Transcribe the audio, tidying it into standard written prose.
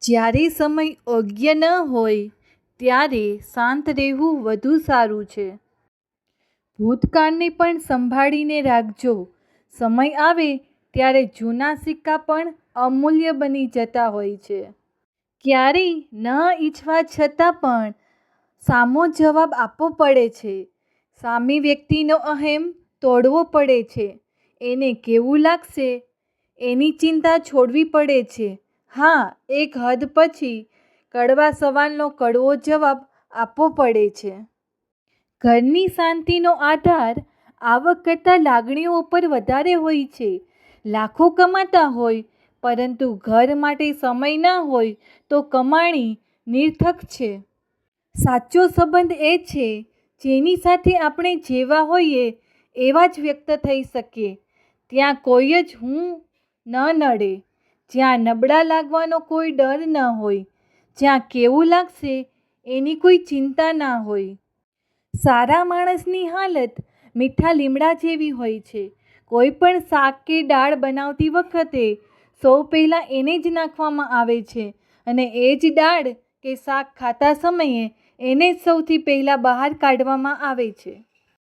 જ્યારે સમય યોગ્ય ન હોય ત્યારે શાંત રહેવું વધુ સારું છે. ભૂતકાળને પણ સંભાળીને રાખજો. સમય આવે ત્યારે જૂના સિક્કા પણ અમૂલ્ય બની જતા હોય છે. ક્યારેય ન ઈચ્છવા છતાં પણ સામો જવાબ આપવો પડે છે. સામી વ્યક્તિનો અહેમ તોડવો પડે છે. એને કેવું લાગશે એની ચિંતા છોડવી પડે છે. હા, એક હદ પછી કડવા સવાલનો કડવો જવાબ આપવો પડે છે. ઘરની શાંતિનો આધાર આવક કરતાં લાગણીઓ પર વધારે હોય છે. લાખો કમાતા હોય પરંતુ ઘર માટે સમય ના હોય તો કમાણી નિરર્થક છે. સાચો સંબંધ એ છે જેની સાથે આપણે જેવા હોઈએ એવા જ વ્યક્ત થઈ શકીએ. ત્યાં કોઈ જ હું ન નડે, જ્યાં નબળા લાગવાનો કોઈ ડર ન હોય, જ્યાં કેવું લાગશે એની કોઈ ચિંતા ના હોય. સારા માણસની હાલત મીઠા લીમડા જેવી હોય છે. કોઈ પણ શાક કે દાળ બનાવતી વખતે સૌ પહેલાં એને જ નાખવામાં આવે છે અને એ જ દાળ કે શાક ખાતા સમયે એને જ સૌથી પહેલાં બહાર કાઢવામાં આવે છે.